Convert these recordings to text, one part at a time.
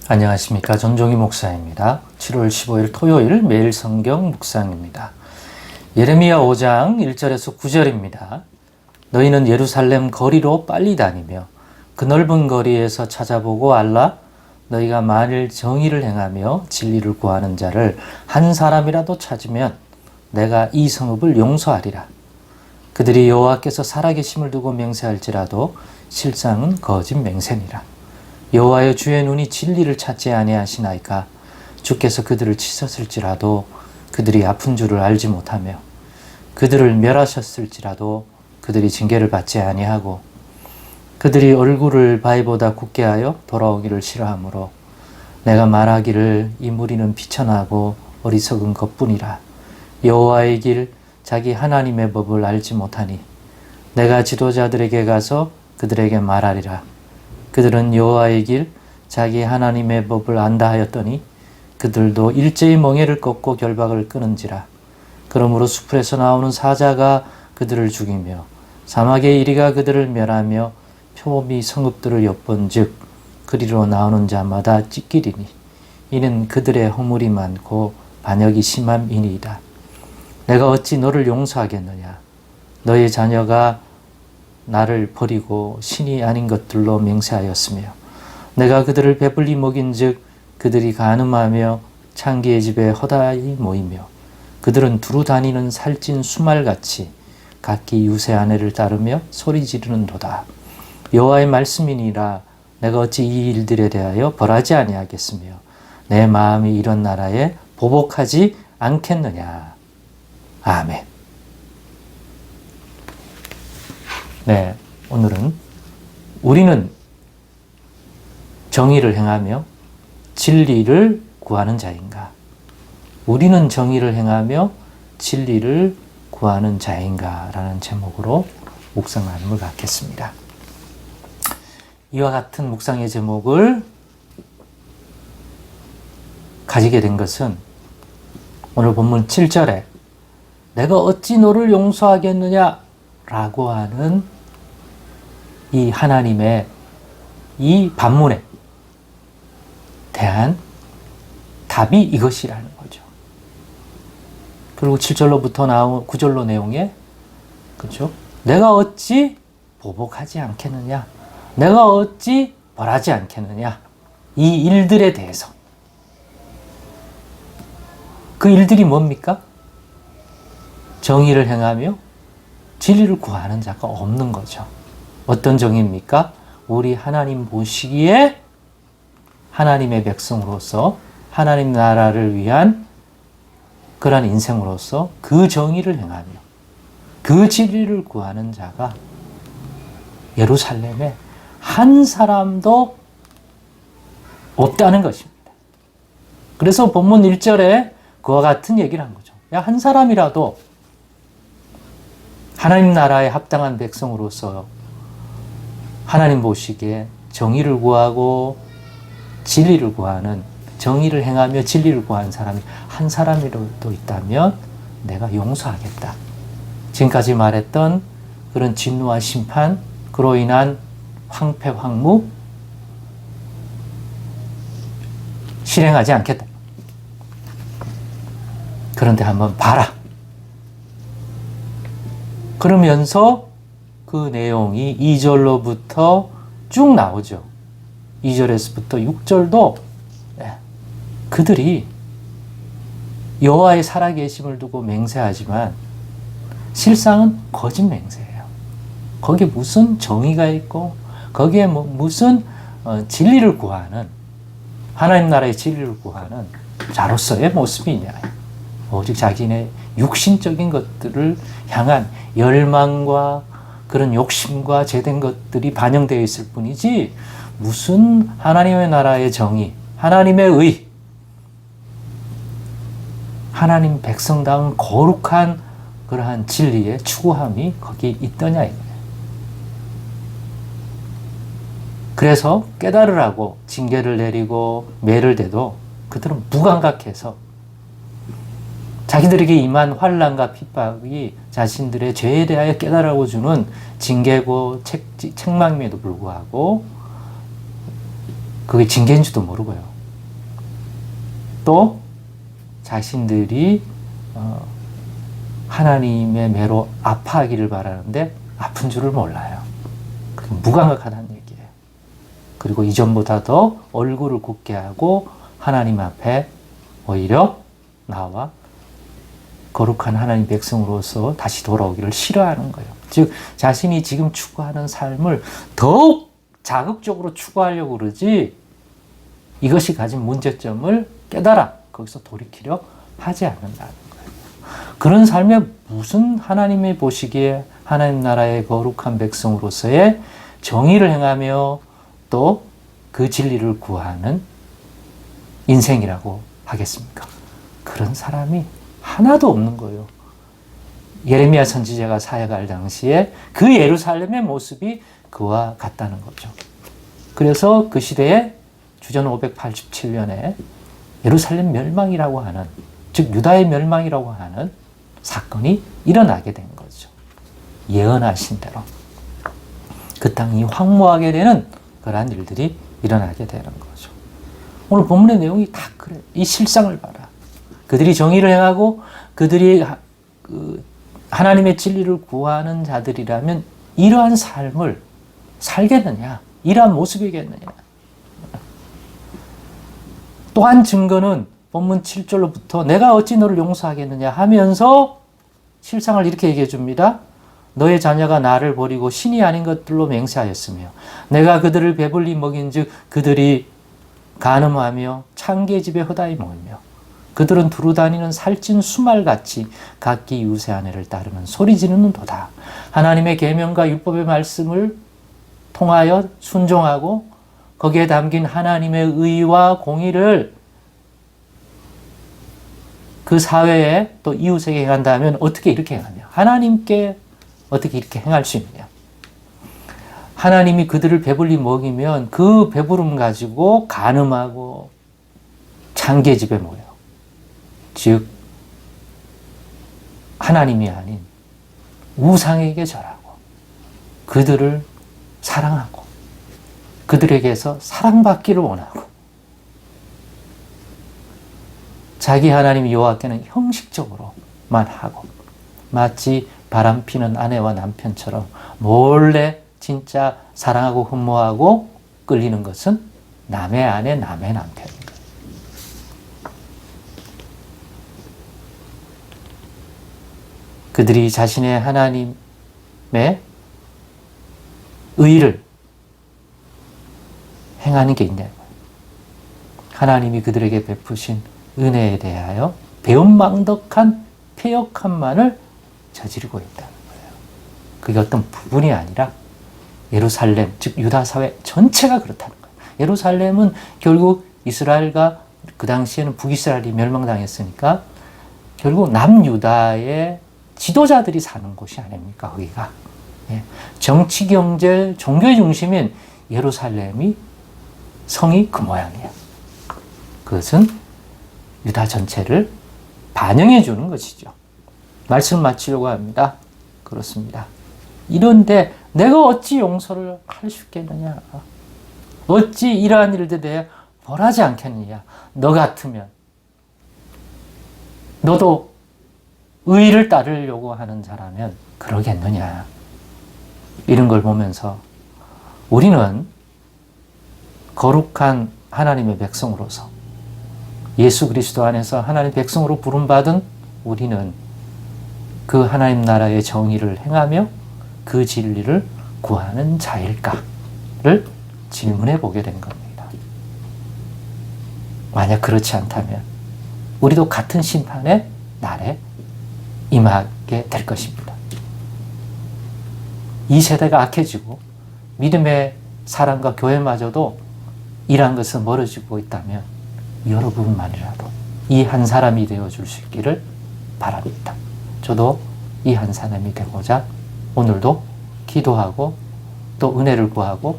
안녕하십니까. 전종희 목사입니다. 7월 15일 토요일 매일 성경 묵상입니다. 예레미야 5장 1절에서 9절입니다. 너희는 예루살렘 거리로 빨리 다니며 그 넓은 거리에서 찾아보고 알라. 너희가 만일 정의를 행하며 진리를 구하는 자를 한 사람이라도 찾으면 내가 이 성읍을 용서하리라. 그들이 여호와께서 살아계심을 두고 맹세할지라도 실상은 거짓 맹세니라. 여호와여 주의 눈이 진리를 찾지 아니하시나이까. 주께서 그들을 치셨을지라도 그들이 아픈 줄을 알지 못하며 그들을 멸하셨을지라도 그들이 징계를 받지 아니하고 그들이 얼굴을 바위보다 굳게 하여 돌아오기를 싫어하므로 내가 말하기를 이 무리는 비천하고 어리석은 것뿐이라. 여호와의 길 자기 하나님의 법을 알지 못하니 내가 지도자들에게 가서 그들에게 말하리라. 그들은 여호와의 길 자기 하나님의 법을 안다 하였더니 그들도 일제히 멍에를 꺾고 결박을 끊은지라. 그러므로 숲에서 나오는 사자가 그들을 죽이며 사막의 이리가 그들을 멸하며 표범이 성읍들을 엿본즉 그리로 나오는 자마다 찢기리니 이는 그들의 허물이 많고 반역이 심함이니이다. 내가 어찌 너를 용서하겠느냐. 너의 자녀가 나를 버리고 신이 아닌 것들로 맹세하였으며 내가 그들을 배불리 먹인즉 그들이 간음하며 창기의 집에 허다히 모이며 그들은 두루 다니는 살찐 수말같이 각기 유세 아내를 따르며 소리 지르는도다. 여호와의 말씀이니라. 내가 어찌 이 일들에 대하여 벌하지 아니하겠으며 내 마음이 이런 나라에 보복하지 않겠느냐. 아멘. 네, 오늘은 우리는 정의를 행하며 진리를 구하는 자인가? 우리는 정의를 행하며 진리를 구하는 자인가? 라는 제목으로 묵상 나눔을 갖겠습니다. 이와 같은 묵상의 제목을 가지게 된 것은 오늘 본문 7절에 내가 어찌 너를 용서하겠느냐 라고 하는 이 하나님의 이 반문에 대한 답이 이것이라는 거죠. 그리고 7절로부터 나온 9절로 내용에 그렇죠? 내가 어찌 보복하지 않겠느냐? 내가 어찌 벌하지 않겠느냐? 이 일들에 대해서. 그 일들이 뭡니까? 정의를 행하며 진리를 구하는 자가 없는 거죠. 어떤 정의입니까? 우리 하나님 보시기에 하나님의 백성으로서 하나님 나라를 위한 그러한 인생으로서 그 정의를 행하며 그 진리를 구하는 자가 예루살렘에 한 사람도 없다는 것입니다. 그래서 본문 1절에 그와 같은 얘기를 한 거죠. 야, 한 사람이라도 하나님 나라에 합당한 백성으로서 하나님 보시기에 정의를 구하고 진리를 구하는, 정의를 행하며 진리를 구하는 사람이 한 사람이라도 있다면 내가 용서하겠다. 지금까지 말했던 그런 진노와 심판, 그로 인한 황폐, 황무 실행하지 않겠다. 그런데 한번 봐라. 그러면서 그 내용이 2절로부터 쭉 나오죠. 2절에서부터 6절도 그들이 여호와의 살아계심을 두고 맹세하지만 실상은 거짓 맹세예요. 거기에 무슨 정의가 있고 거기에 무슨 진리를 구하는, 하나님 나라의 진리를 구하는 자로서의 모습이냐. 오직 자기네 육신적인 것들을 향한 열망과 그런 욕심과 죄된 것들이 반영되어 있을 뿐이지 무슨 하나님의 나라의 정의, 하나님의 의, 하나님 백성다운 거룩한 그러한 진리의 추구함이 거기에 있더냐 이거예요. 그래서 깨달으라고 징계를 내리고 매를 대도 그들은 무감각해서 자기들에게 임한 환난과 핍박이 자신들의 죄에 대하여 깨달으라고 주는 징계고 책망임에도 불구하고 그게 징계인지도 모르고요. 또 자신들이 하나님의 매로 아파하기를 바라는데 아픈 줄을 몰라요. 무감각하다는 얘기예요. 그리고 이전보다 더 얼굴을 굳게 하고 하나님 앞에 오히려 나와 거룩한 하나님 백성으로서 다시 돌아오기를 싫어하는 거예요. 즉 자신이 지금 추구하는 삶을 더욱 자극적으로 추구하려고 그러지 이것이 가진 문제점을 깨달아 거기서 돌이키려 하지 않는다는 거예요. 그런 삶에 무슨 하나님이 보시기에 하나님 나라의 거룩한 백성으로서의 정의를 행하며 또 그 진리를 구하는 인생이라고 하겠습니까? 그런 사람이 하나도 없는 거예요. 예레미야 선지자가 사역할 당시에 그 예루살렘의 모습이 그와 같다는 거죠. 그래서 그 시대에 주전 587년에 예루살렘 멸망이라고 하는, 즉 유다의 멸망이라고 하는 사건이 일어나게 된 거죠. 예언하신 대로 그 땅이 황무하게 되는 그러한 일들이 일어나게 되는 거죠. 오늘 본문의 내용이 다 그래요. 이 실상을 봐라. 그들이 정의를 행하고 그들이 하나님의 진리를 구하는 자들이라면 이러한 삶을 살겠느냐? 이러한 모습이겠느냐? 또한 증거는 본문 7절로부터 내가 어찌 너를 용서하겠느냐 하면서 실상을 이렇게 얘기해 줍니다. 너의 자녀가 나를 버리고 신이 아닌 것들로 맹세하였으며 내가 그들을 배불리 먹인 즉 그들이 간음하며 창계집에 허다히 모이며 그들은 두루 다니는 살찐 수말같이 각기 이웃의 아내를 따르는 소리 지르는 도다. 하나님의 계명과 율법의 말씀을 통하여 순종하고 거기에 담긴 하나님의 의와 공의를 그 사회에 또 이웃에게 행한다면 어떻게 이렇게 행하냐? 하나님께 어떻게 이렇게 행할 수 있느냐? 하나님이 그들을 배불리 먹이면 그 배부름 가지고 간음하고 창계집에 모여. 즉 하나님이 아닌 우상에게 절하고 그들을 사랑하고 그들에게서 사랑받기를 원하고 자기 하나님 여호와께는 형식적으로만 하고 마치 바람피는 아내와 남편처럼 몰래 진짜 사랑하고 흠모하고 끌리는 것은 남의 아내, 남의 남편인 거예요. 그들이 자신의 하나님의 의를 행하는 게 있냐고요. 하나님이 그들에게 베푸신 은혜에 대하여 배은망덕한 패역함만을 저지르고 있다는 거예요. 그게 어떤 부분이 아니라 예루살렘, 즉 유다 사회 전체가 그렇다는 거예요. 예루살렘은 결국 이스라엘과 그 당시에는 북이스라엘이 멸망당했으니까 결국 남유다의 지도자들이 사는 곳이 아닙니까? 거기가. 정치, 경제, 종교의 중심인 예루살렘이 성이 그 모양이에요. 그것은 유다 전체를 반영해 주는 것이죠. 말씀을 마치려고 합니다. 그렇습니다. 이런데 내가 어찌 용서를 할 수 있겠느냐? 어찌 이러한 일들에 대해 벌하지 않겠느냐? 너 같으면 너도 의를 따르려고 하는 자라면 그러겠느냐? 이런 걸 보면서 우리는 거룩한 하나님의 백성으로서 예수 그리스도 안에서 하나님의 백성으로 부름받은 우리는 그 하나님 나라의 정의를 행하며 그 진리를 구하는 자일까를 질문해 보게 된 겁니다. 만약 그렇지 않다면 우리도 같은 심판의 날에 임하게 될 것입니다. 이 세대가 악해지고 믿음의 사랑과 교회마저도 이러한 것은 멀어지고 있다면 여러분만이라도 이 한 사람이 되어줄 수 있기를 바랍니다. 저도 이 한 사람이 되고자 오늘도 기도하고 또 은혜를 구하고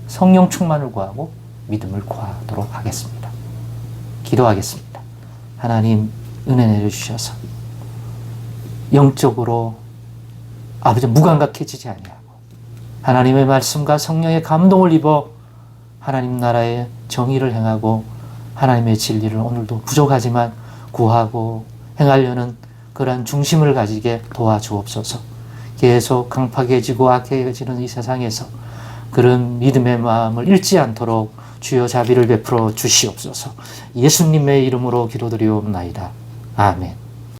성령 충만을 구하고 믿음을 구하도록 하겠습니다. 기도하겠습니다. 하나님 은혜 내려주셔서 영적으로 아버지 무감각해지지 아니하고 하나님의 말씀과 성령의 감동을 입어 하나님 나라의 정의를 행하고 하나님의 진리를 오늘도 부족하지만 구하고 행하려는 그런 중심을 가지게 도와주옵소서. 계속 강팍해지고 악해지는 이 세상에서 그런 믿음의 마음을 잃지 않도록 주여 자비를 베풀어 주시옵소서. 예수님의 이름으로 기도드리옵나이다. 아멘.